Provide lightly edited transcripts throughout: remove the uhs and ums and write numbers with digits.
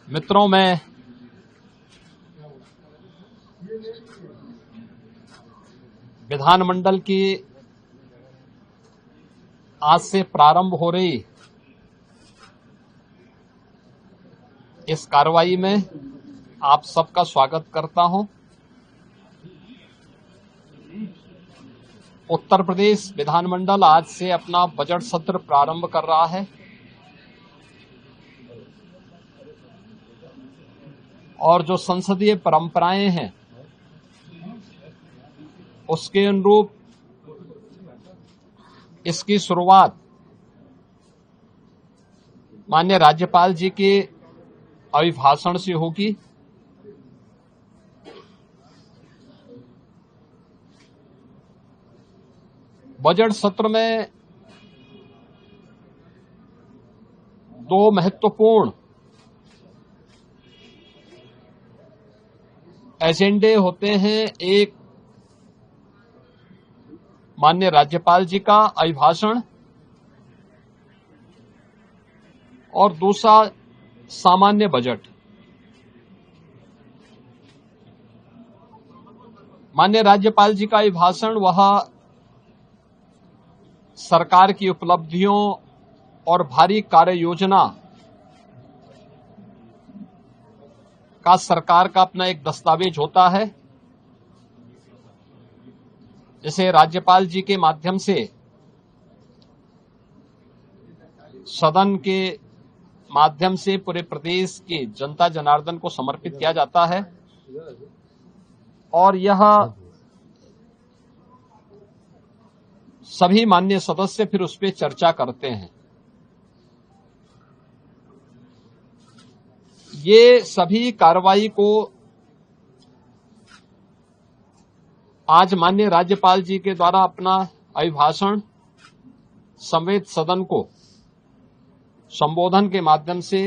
मित्रों, मैं विधानमंडल की आज से प्रारंभ हो रही इस कार्रवाई में आप सबका स्वागत करता हूं। उत्तर प्रदेश विधानमंडल आज से अपना बजट सत्र प्रारंभ कर रहा है और जो संसदीय परंपराएं हैं उसके अनुरूप इसकी शुरुआत माननीय राज्यपाल जी के अभिभाषण से होगी। बजट सत्र में दो महत्वपूर्ण एजेंडे होते हैं। एक माननीय राज्यपाल जी का अभिभाषण और दूसरा सामान्य बजट। माननीय राज्यपाल जी का अभिभाषण वह सरकार की उपलब्धियों और भारी कार्य योजना का सरकार का अपना एक दस्तावेज होता है, जिसे राज्यपाल जी के माध्यम से सदन के माध्यम से पूरे प्रदेश की जनता जनार्दन को समर्पित किया जाता है और यह सभी माननीय सदस्य फिर उस पर चर्चा करते हैं। ये सभी कार्रवाई को आज माननीय राज्यपाल जी के द्वारा अपना अभिभाषण समेत सदन को संबोधन के माध्यम से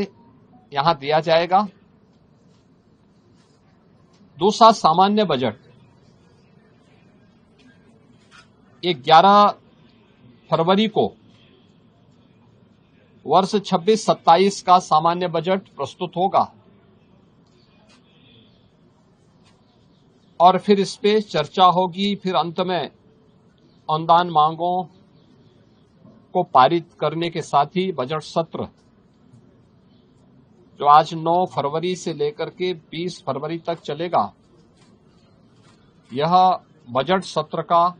यहां दिया जाएगा। दूसरा सामान्य बजट, ये 11 फरवरी को वर्ष 26-27 का सामान्य बजट प्रस्तुत होगा और फिर इस पे चर्चा होगी। फिर अंत में अनुदान मांगों को पारित करने के साथ ही बजट सत्र जो आज 9 फरवरी से लेकर के 20 फरवरी तक चलेगा, यह बजट सत्र का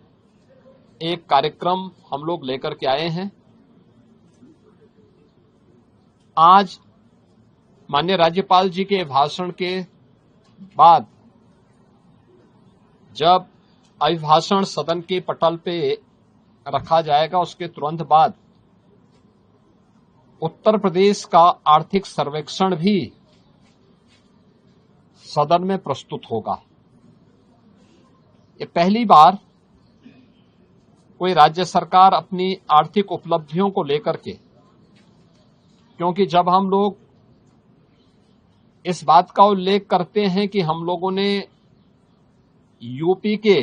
एक कार्यक्रम हम लोग लेकर के आए हैं। आज माननीय राज्यपाल जी के भाषण के बाद जब अभिभाषण सदन के पटल पे रखा जाएगा, उसके तुरंत बाद उत्तर प्रदेश का आर्थिक सर्वेक्षण भी सदन में प्रस्तुत होगा। ये पहली बार कोई राज्य सरकार अपनी आर्थिक उपलब्धियों को लेकर के, क्योंकि जब हम लोग इस बात का उल्लेख करते हैं कि हम लोगों ने यूपी के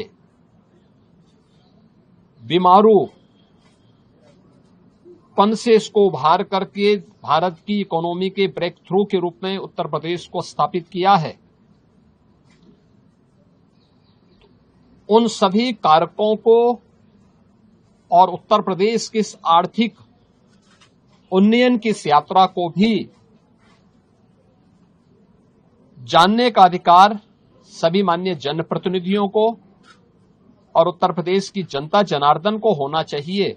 बीमारूपन से इसको उभार करके भारत की इकोनॉमी के ब्रेक थ्रू के रूप में उत्तर प्रदेश को स्थापित किया है, उन सभी कारकों को और उत्तर प्रदेश की इस आर्थिक उन्नयन की इस यात्रा को भी जानने का अधिकार सभी माननीय जनप्रतिनिधियों को और उत्तर प्रदेश की जनता जनार्दन को होना चाहिए।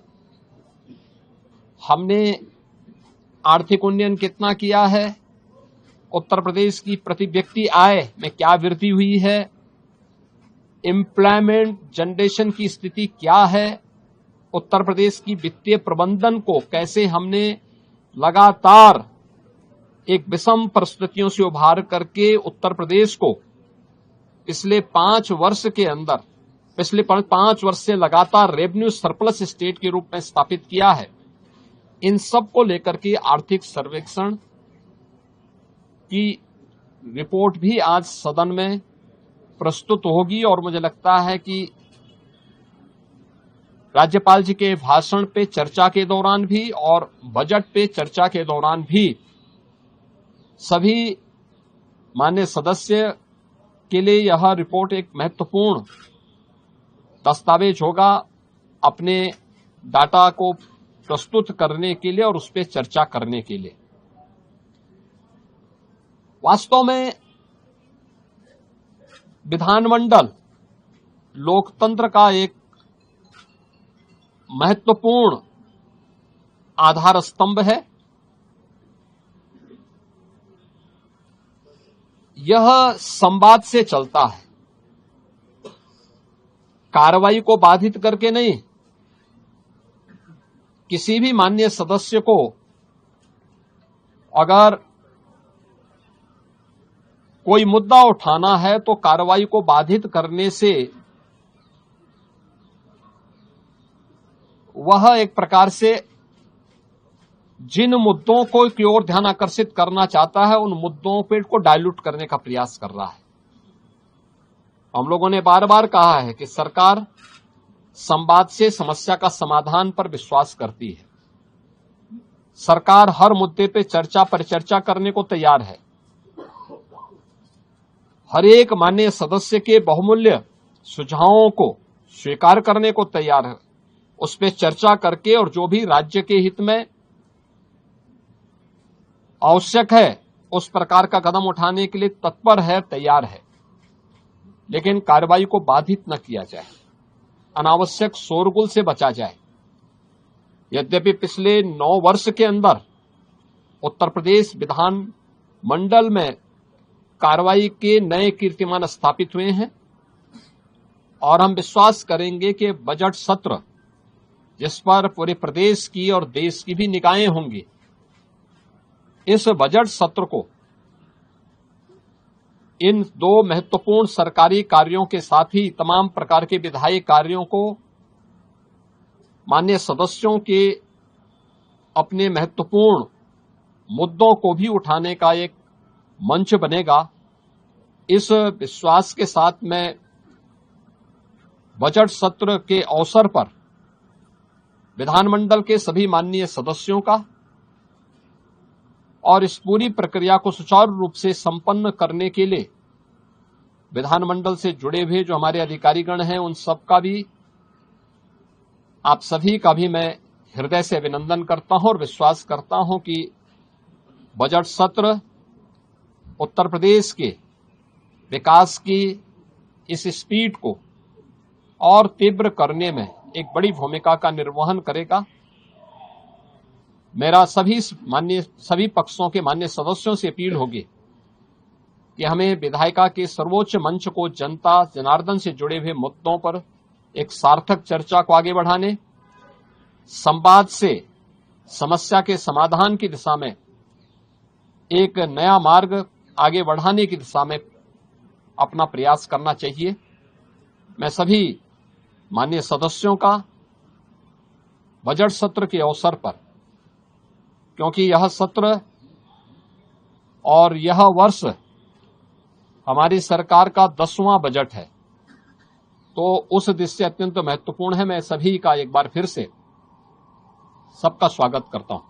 हमने आर्थिक उन्नयन कितना किया है, उत्तर प्रदेश की प्रति व्यक्ति आय में क्या वृद्धि हुई है, एम्प्लॉयमेंट जनरेशन की स्थिति क्या है, उत्तर प्रदेश की वित्तीय प्रबंधन को कैसे हमने लगातार एक विषम परिस्थितियों से उभार करके उत्तर प्रदेश को पिछले 5 वर्ष के अंदर, पिछले 5 वर्ष से लगातार रेवेन्यू सरप्लस स्टेट के रूप में स्थापित किया है। इन सब को लेकर के आर्थिक सर्वेक्षण की रिपोर्ट भी आज सदन में प्रस्तुत होगी और मुझे लगता है कि राज्यपाल जी के भाषण पे चर्चा के दौरान भी और बजट पे चर्चा के दौरान भी सभी माननीय सदस्य के लिए यह रिपोर्ट एक महत्वपूर्ण दस्तावेज होगा अपने डाटा को प्रस्तुत करने के लिए और उस पर चर्चा करने के लिए। वास्तव में विधानमंडल लोकतंत्र का एक महत्वपूर्ण आधार स्तंभ है। यह संवाद से चलता है, कार्रवाई को बाधित करके नहीं। किसी भी माननीय सदस्य को अगर कोई मुद्दा उठाना है तो कार्रवाई को बाधित करने से वह एक प्रकार से जिन मुद्दों को की ओर ध्यान आकर्षित करना चाहता है उन मुद्दों पे को डाइल्यूट करने का प्रयास कर रहा है। हम लोगों ने बार बार कहा है कि सरकार संवाद से समस्या का समाधान पर विश्वास करती है। सरकार हर मुद्दे पे चर्चा परिचर्चा करने को तैयार है। हर एक माननीय सदस्य के बहुमूल्य सुझावों को स्वीकार करने को तैयार है, उस पर चर्चा करके और जो भी राज्य के हित में आवश्यक है उस प्रकार का कदम उठाने के लिए तत्पर है, तैयार है। लेकिन कार्रवाई को बाधित न किया जाए, अनावश्यक शोरगुल से बचा जाए। यद्यपि पिछले 9 वर्ष के अंदर उत्तर प्रदेश विधान मंडल में कार्रवाई के नए कीर्तिमान स्थापित हुए हैं और हम विश्वास करेंगे कि बजट सत्र जिस पर पूरे प्रदेश की और देश की भी निगाहें होंगी, इस बजट सत्र को इन 2 महत्वपूर्ण सरकारी कार्यों के साथ ही तमाम प्रकार के विधायी कार्यों को माननीय सदस्यों के अपने महत्वपूर्ण मुद्दों को भी उठाने का एक मंच बनेगा। इस विश्वास के साथ मैं बजट सत्र के अवसर पर विधानमंडल के सभी माननीय सदस्यों का और इस पूरी प्रक्रिया को सुचारू रूप से संपन्न करने के लिए विधानमंडल से जुड़े हुए जो हमारे अधिकारीगण हैं उन सबका भी, आप सभी का भी मैं हृदय से अभिनंदन करता हूं और विश्वास करता हूं कि बजट सत्र उत्तर प्रदेश के विकास की इस स्पीड को और तीव्र करने में एक बड़ी भूमिका का निर्वहन करेगा। मेरा सभी पक्षों के माननीय सदस्यों से अपील होगी कि हमें विधायिका के सर्वोच्च मंच को जनता जनार्दन से जुड़े हुए मुद्दों पर एक सार्थक चर्चा को आगे बढ़ाने, संवाद से समस्या के समाधान की दिशा में एक नया मार्ग आगे बढ़ाने की दिशा में अपना प्रयास करना चाहिए। मैं सभी माननीय सदस्यों का बजट सत्र के अवसर पर, क्योंकि यह सत्र और यह वर्ष हमारी सरकार का 10वां बजट है, तो उस दृष्टि से अत्यंत महत्वपूर्ण है। मैं सभी का एक बार फिर से सबका स्वागत करता हूं।